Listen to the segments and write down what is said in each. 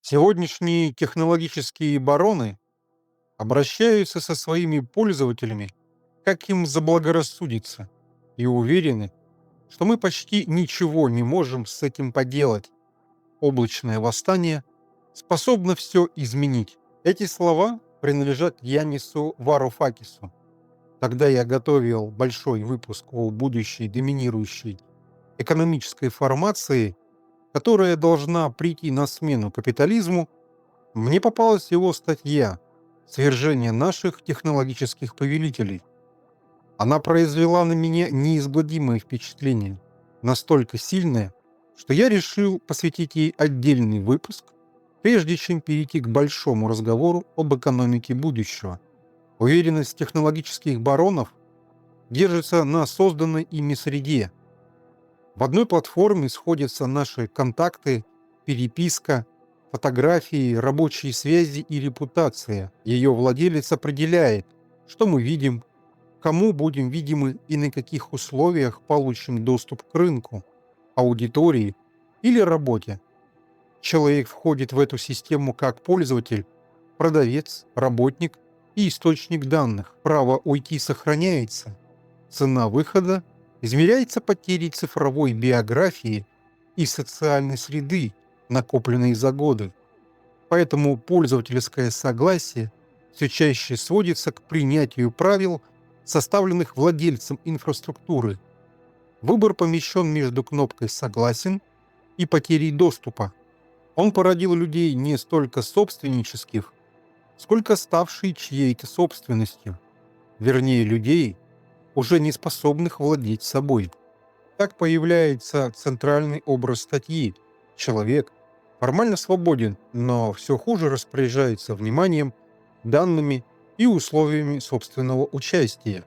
Сегодняшние технологические бароны обращаются со своими пользователями, как им заблагорассудится, и уверены, что мы почти ничего не можем с этим поделать. Облачное восстание способно все изменить. Эти слова принадлежат Янису Варуфакису. Тогда я готовил большой выпуск о будущей доминирующей экономической формации, которая должна прийти на смену капитализму. Мне попалась его статья «Свержение наших технологических повелителей». Она произвела на меня неизгладимое впечатление, настолько сильное, что я решил посвятить ей отдельный выпуск, прежде чем перейти к большому разговору об экономике будущего. Уверенность технологических баронов держится на созданной ими среде. В одной платформе сходятся наши контакты, переписка, фотографии, рабочие связи и репутация. Ее владелец определяет, что мы видим, кому будем видимы и на каких условиях получим доступ к рынку, аудитории или работе. Человек входит в эту систему как пользователь, продавец, работник и источник данных. Право уйти сохраняется. Цена выхода измеряется потерей цифровой биографии и социальной среды, накопленной за годы. Поэтому пользовательское согласие все чаще сводится к принятию правил, составленных владельцем инфраструктуры. Выбор помещен между кнопкой «Согласен» и потерей доступа. Он породил людей не столько собственнических, сколько ставшие чьей-то собственностью. Вернее, людей, уже не способных владеть собой. Так появляется центральный образ статьи. Человек формально свободен, но все хуже распоряжается вниманием, данными и условиями собственного участия.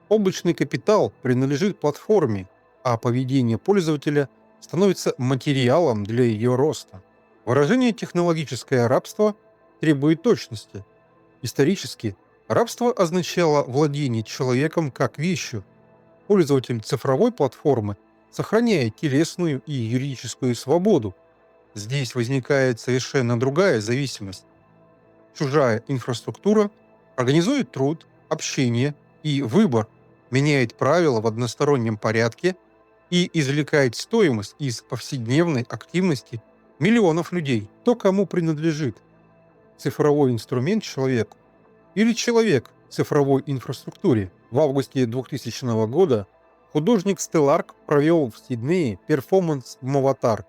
Облачный капитал принадлежит платформе, а поведение пользователя становится материалом для ее роста. Выражение «технологическое рабство» требует точности. Исторически рабство означало владение человеком как вещью. Пользователь цифровой платформы сохраняет телесную и юридическую свободу. Здесь возникает совершенно другая зависимость. Чужая инфраструктура организует труд, общение и выбор, меняет правила в одностороннем порядке и извлекает стоимость из повседневной активности миллионов людей. То, кому принадлежит цифровой инструмент человеку или человек в цифровой инфраструктуре. В августе 2000 года художник Стелларк провел в Сиднее перформанс «Моватар».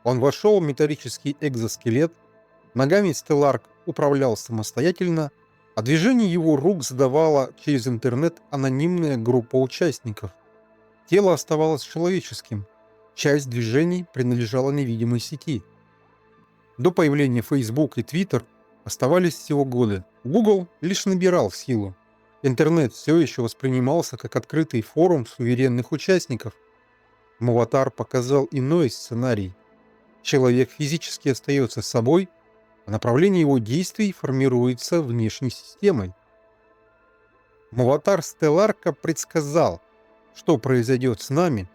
Он вошел в металлический экзоскелет, ногами Стелларк управлял самостоятельно, а движение его рук задавала через интернет анонимная группа участников. Тело оставалось человеческим, часть движений принадлежала невидимой сети. До появления Facebook и Twitter оставались всего годы. Google лишь набирал силу. Интернет все еще воспринимался как открытый форум суверенных участников. Моватар показал иной сценарий. Человек физически остается собой, а направление его действий формируется внешней системой. Моватар Стелларка предсказал, что произойдет с нами,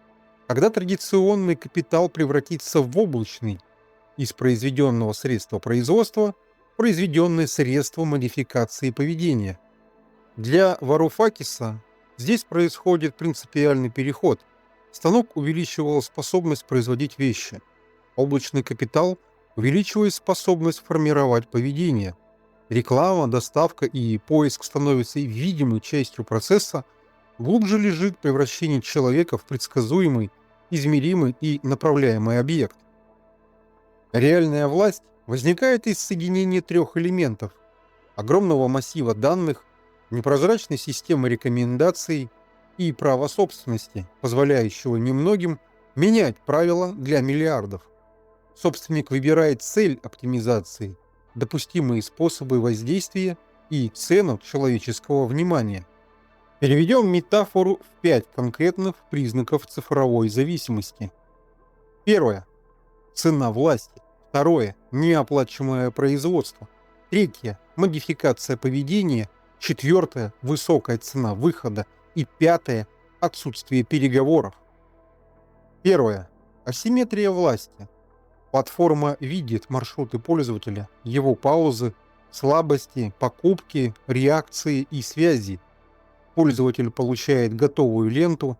когда традиционный капитал превратится в облачный, из произведенного средства производства произведенное средство модификации поведения. Для Варуфакиса здесь происходит принципиальный переход. Станок увеличивал способность производить вещи. Облачный капитал увеличивает способность формировать поведение. Реклама, доставка и поиск становятся видимой частью процесса. Глубже лежит превращение человека в предсказуемый, измеримый и направляемый объект. Реальная власть возникает из соединения трех элементов: огромного массива данных, непрозрачной системы рекомендаций и права собственности, позволяющего немногим менять правила для миллиардов. Собственник выбирает цель оптимизации, допустимые способы воздействия и цену человеческого внимания. Переведем метафору в 5 конкретных признаков цифровой зависимости. Первое. Цена власти. Второе. Неоплачиваемое производство. Третье. Модификация поведения. Четвертое. Высокая цена выхода. И пятое. Отсутствие переговоров. Первое. Асимметрия власти. Платформа видит маршруты пользователя, его паузы, слабости, покупки, реакции и связи. Пользователь получает готовую ленту,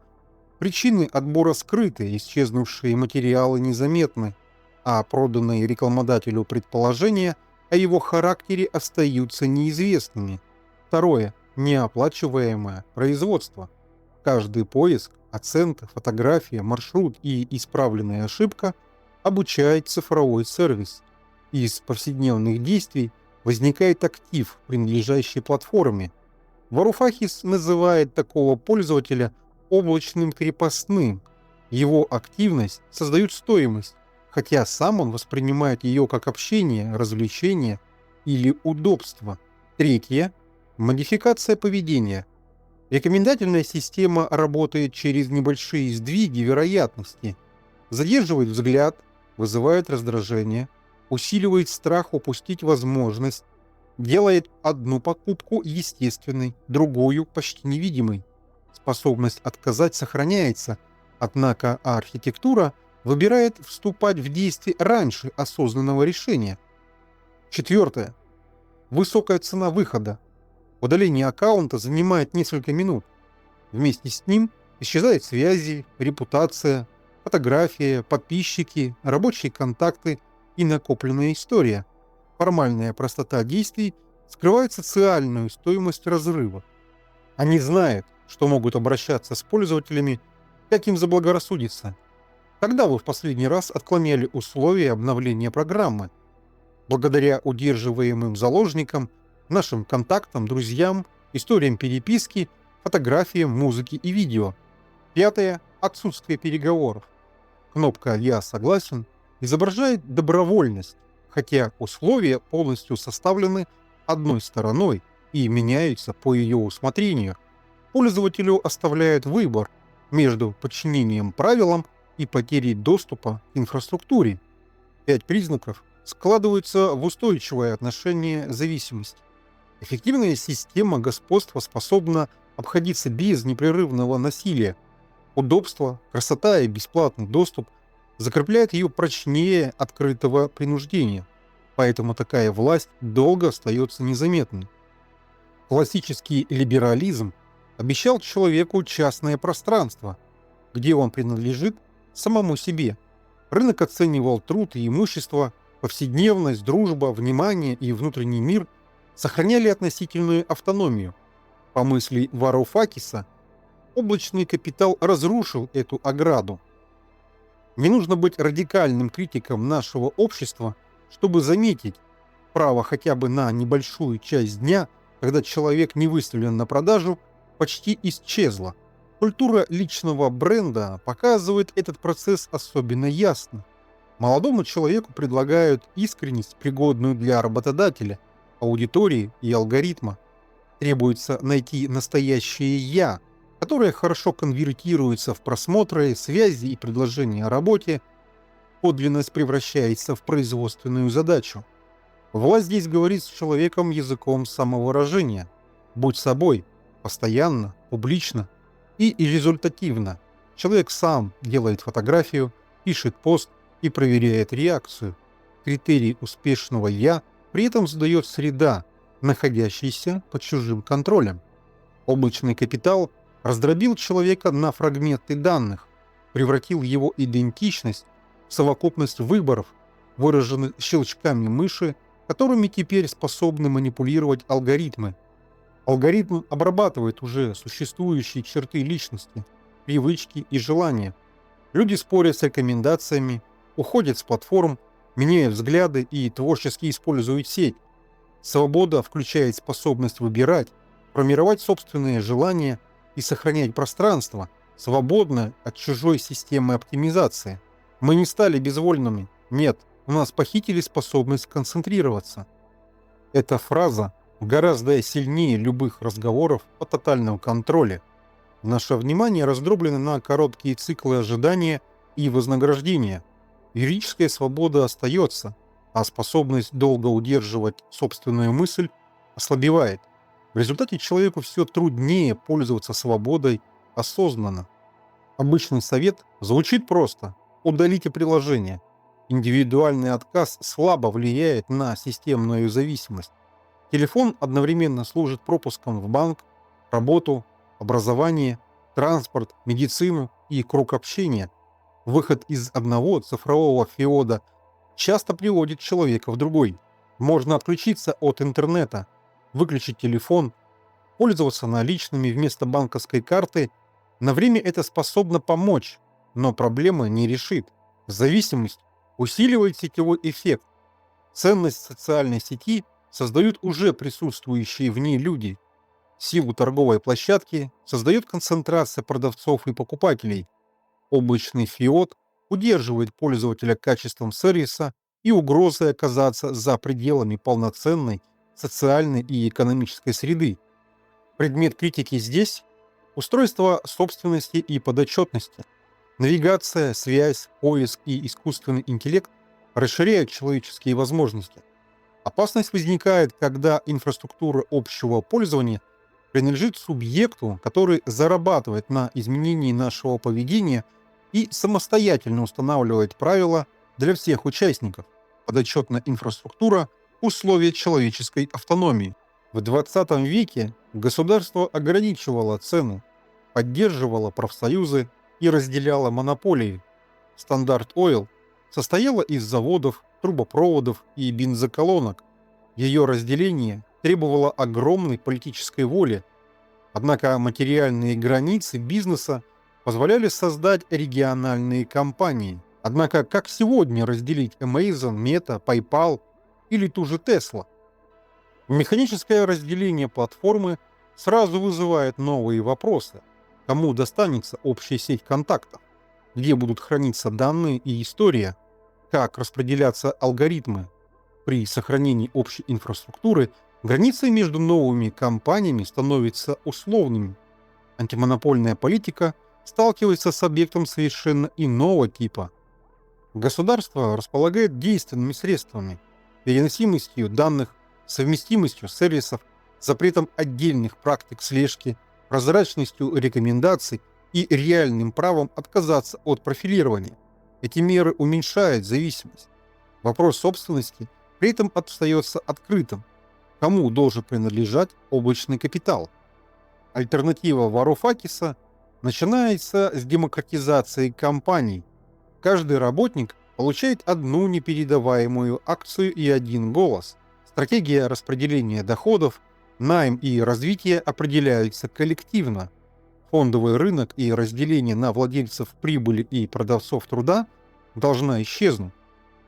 причины отбора скрыты, исчезнувшие материалы незаметны, а проданные рекламодателю предположения о его характере остаются неизвестными. Второе. Неоплачиваемое производство. Каждый поиск, оценка, фотография, маршрут и исправленная ошибка обучает цифровой сервис. Из повседневных действий возникает актив, принадлежащий платформе. Варуфакис называет такого пользователя облачным крепостным. Его активность создает стоимость, хотя сам он воспринимает ее как общение, развлечение или удобство. Третье. Модификация поведения. Рекомендательная система работает через небольшие сдвиги вероятности, задерживает взгляд, вызывает раздражение, усиливает страх упустить возможность, делает одну покупку естественной, другую почти невидимой. Способность отказать сохраняется, однако архитектура выбирает вступать в действие раньше осознанного решения. Четвертое. Высокая цена выхода. Удаление аккаунта занимает несколько минут. Вместе с ним исчезают связи, репутация, фотография, подписчики, рабочие контакты и накопленная история. Формальная простота действий скрывает социальную стоимость разрыва. Они знают, что могут обращаться с пользователями, как им заблагорассудится. Когда вы в последний раз отклоняли условия обновления программы? Благодаря удерживаемым заложникам, нашим контактам, друзьям, историям переписки, фотографиям, музыке и видео. Пятое. Отсутствие переговоров. Кнопка «Я согласен» изображает добровольность, хотя условия полностью составлены одной стороной и меняются по ее усмотрению. Пользователю оставляют выбор между подчинением правилам и потерей доступа к инфраструктуре. 5 признаков складываются в устойчивое отношение зависимости. Эффективная система господства способна обходиться без непрерывного насилия. Удобство, красота и бесплатный доступ закрепляют ее прочнее открытого принуждения. Поэтому такая власть долго остается незаметной. Классический либерализм обещал человеку частное пространство, где он принадлежит самому себе. Рынок оценивал труд и имущество, повседневность, дружба, внимание и внутренний мир сохраняли относительную автономию. По мысли Варуфакиса, облачный капитал разрушил эту ограду. Не нужно быть радикальным критиком нашего общества, чтобы заметить право хотя бы на небольшую часть дня, когда человек не выставлен на продажу, почти исчезла. Культура личного бренда показывает этот процесс особенно ясно. Молодому человеку предлагают искренность, пригодную для работодателя, аудитории и алгоритма. Требуется найти настоящее «я», которое хорошо конвертируется в просмотры, связи и предложения о работе. Подлинность превращается в производственную задачу. Власть здесь говорит с человеком языком самовыражения. Будь собой, постоянно, публично и результативно. Человек сам делает фотографию, пишет пост и проверяет реакцию. Критерий успешного «я» при этом задает среда, находящаяся под чужим контролем. Облачный капитал раздробил человека на фрагменты данных, превратил его идентичность в совокупность выборов, выраженных щелчками мыши, которыми теперь способны манипулировать алгоритмы. Алгоритм обрабатывает уже существующие черты личности, привычки и желания. Люди спорят с рекомендациями, уходят с платформ, меняют взгляды и творчески используют сеть. Свобода включает способность выбирать, формировать собственные желания и сохранять пространство, свободное от чужой системы оптимизации. Мы не стали безвольными. Нет, у нас похитили способность концентрироваться. Эта фраза гораздо сильнее любых разговоров о тотальном контроле. Наше внимание раздроблено на короткие циклы ожидания и вознаграждения. Юридическая свобода остается, а способность долго удерживать собственную мысль ослабевает. В результате человеку все труднее пользоваться свободой осознанно. Обычный совет звучит просто: удалите приложение. Индивидуальный отказ слабо влияет на системную зависимость. Телефон одновременно служит пропуском в банк, работу, образование, транспорт, медицину и круг общения. Выход из одного цифрового феода часто приводит человека в другой. Можно отключиться от интернета, выключить телефон, пользоваться наличными вместо банковской карты. На время это способно помочь, но проблемы не решит. Зависимость усиливает сетевой эффект. Ценность социальной сети создают уже присутствующие в ней люди. Силу торговой площадки создает концентрация продавцов и покупателей. Облачный феод удерживает пользователя качеством сервиса и угрозой оказаться за пределами полноценной социальной и экономической среды. Предмет критики здесь – устройство собственности и подотчетности. Навигация, связь, поиск и искусственный интеллект расширяют человеческие возможности. Опасность возникает, когда инфраструктура общего пользования принадлежит субъекту, который зарабатывает на изменении нашего поведения и самостоятельно устанавливает правила для всех участников. Подотчетная инфраструктура – условие человеческой автономии. В 20 веке государство ограничивало цену, поддерживало профсоюзы и разделяло монополии. Стандарт Ойл состояла из заводов, трубопроводов и бензоколонок. Ее разделение требовало огромной политической воли, однако материальные границы бизнеса позволяли создать региональные компании. Однако как сегодня разделить Amazon, Meta, PayPal или ту же Tesla? Механическое разделение платформы сразу вызывает новые вопросы. Кому достанется общая сеть контактов? Где будут храниться данные и история? Как распределяться алгоритмы? При сохранении общей инфраструктуры границы между новыми компаниями становятся условными. Антимонопольная политика сталкивается с объектом совершенно иного типа. Государство располагает действенными средствами, переносимостью данных, совместимостью сервисов, запретом отдельных практик слежки, прозрачностью рекомендаций и реальным правом отказаться от профилирования. Эти меры уменьшают зависимость. Вопрос собственности при этом остается открытым. Кому должен принадлежать облачный капитал? Альтернатива Варуфакиса начинается с демократизации компаний. Каждый работник получает одну непередаваемую акцию и один голос. Стратегия распределения доходов, найм и развитие определяются коллективно. Фондовый рынок и разделение на владельцев прибыли и продавцов труда должна исчезнуть.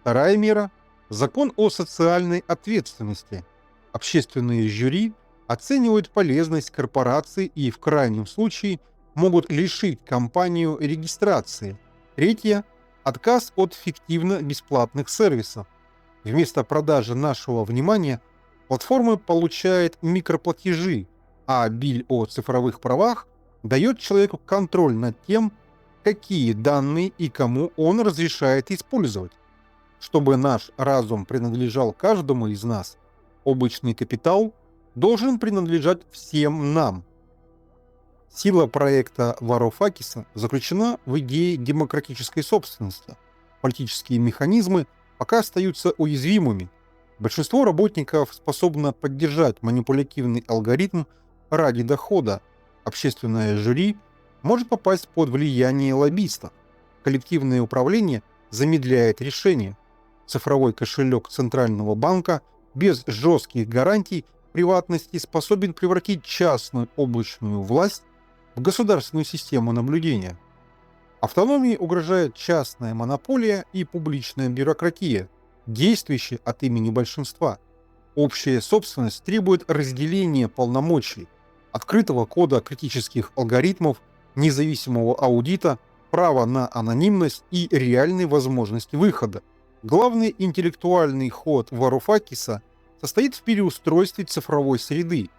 Вторая мера – закон о социальной ответственности. Общественные жюри оценивают полезность корпорации и в крайнем случае могут лишить компанию регистрации. Третье – отказ от фиктивно-бесплатных сервисов. Вместо продажи нашего внимания платформа получает микроплатежи, а биль о цифровых правах дает человеку контроль над тем, какие данные и кому он разрешает использовать. Чтобы наш разум принадлежал каждому из нас, облачный капитал должен принадлежать всем нам. Сила проекта Варуфакиса заключена в идее демократической собственности. Политические механизмы пока остаются уязвимыми. Большинство работников способно поддержать манипулятивный алгоритм ради дохода. Общественное жюри может попасть под влияние лоббистов. Коллективное управление замедляет решения. Цифровой кошелек Центрального банка без жестких гарантий приватности способен превратить частную облачную власть в государственную систему наблюдения. Автономии угрожает частная монополия и публичная бюрократия, действующая от имени большинства. Общая собственность требует разделения полномочий, открытого кода критических алгоритмов, независимого аудита, права на анонимность и реальной возможности выхода. Главный интеллектуальный ход Варуфакиса состоит в переустройстве цифровой среды.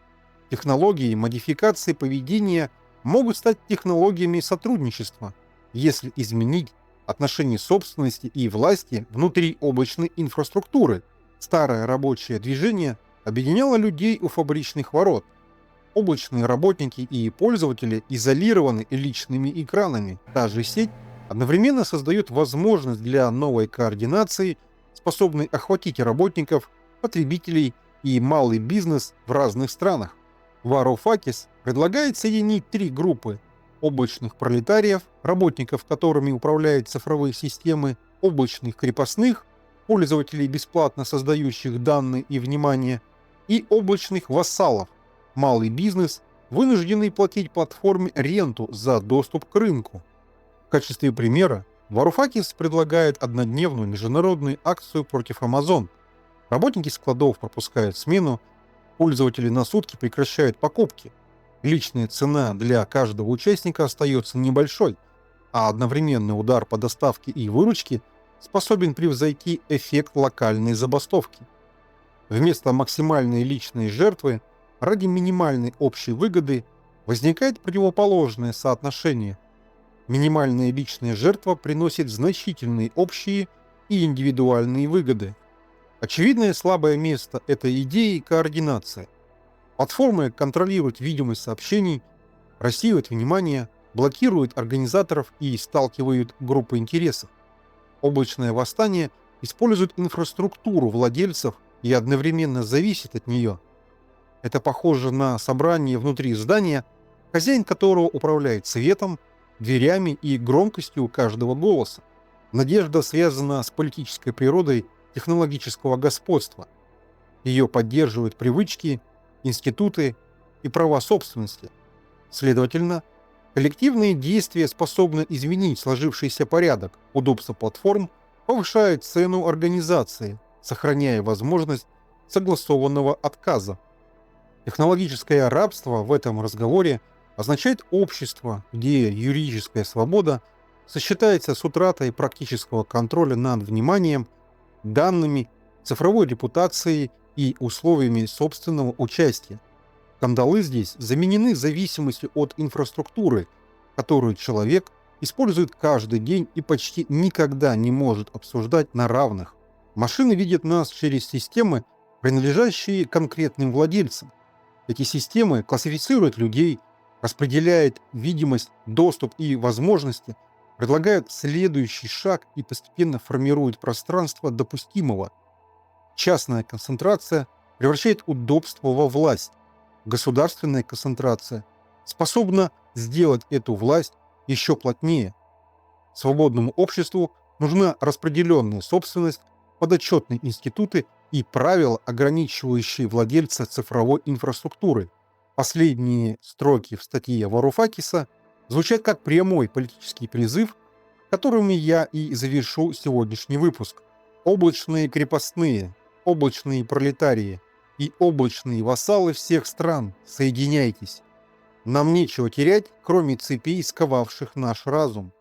Технологии модификации поведения могут стать технологиями сотрудничества, если изменить отношение собственности и власти внутри облачной инфраструктуры. Старое рабочее движение объединяло людей у фабричных ворот. Облачные работники и пользователи изолированы личными экранами. Та же сеть одновременно создает возможность для новой координации, способной охватить работников, потребителей и малый бизнес в разных странах. Varoufakis предлагает соединить три группы: облачных пролетариев, работников, которыми управляют цифровые системы, облачных крепостных, пользователей, бесплатно создающих данные и внимание, и облачных вассалов, малый бизнес, вынужденный платить платформе ренту за доступ к рынку. В качестве примера Varoufakis предлагает однодневную международную акцию против Amazon. Работники складов пропускают смену, пользователи на сутки прекращают покупки. Личная цена для каждого участника остается небольшой, а одновременный удар по доставке и выручке способен превзойти эффект локальной забастовки. Вместо максимальной личной жертвы ради минимальной общей выгоды возникает противоположное соотношение. Минимальная личная жертва приносит значительные общие и индивидуальные выгоды. Очевидное слабое место этой идеи – координация. Платформы контролируют видимость сообщений, рассеивают внимание, блокируют организаторов и сталкивают группы интересов. Облачное восстание использует инфраструктуру владельцев и одновременно зависит от нее. Это похоже на собрание внутри здания, хозяин которого управляет светом, дверями и громкостью каждого голоса. Надежда связана с политической природой технологического господства. Ее поддерживают привычки, институты и права собственности. Следовательно, коллективные действия способны изменить сложившийся порядок, удобство платформ повышает цену организации, сохраняя возможность согласованного отказа. Технологическое рабство в этом разговоре означает общество, где юридическая свобода сочетается с утратой практического контроля над вниманием, данными, цифровой репутацией и условиями собственного участия. Кандалы здесь заменены зависимостью от инфраструктуры, которую человек использует каждый день и почти никогда не может обсуждать на равных. Машины видят нас через системы, принадлежащие конкретным владельцам. Эти системы классифицируют людей, распределяют видимость, доступ и возможности, предлагают следующий шаг и постепенно формируют пространство допустимого. Частная концентрация превращает удобство во власть. Государственная концентрация способна сделать эту власть еще плотнее. Свободному обществу нужна распределенная собственность, подотчетные институты и правила, ограничивающие владельца цифровой инфраструктуры. Последние строки в статье Варуфакиса звучат как прямой политический призыв, которыми я и завершу сегодняшний выпуск. Облачные крепостные, облачные пролетарии и облачные вассалы всех стран, соединяйтесь. Нам нечего терять, кроме цепей, сковавших наш разум.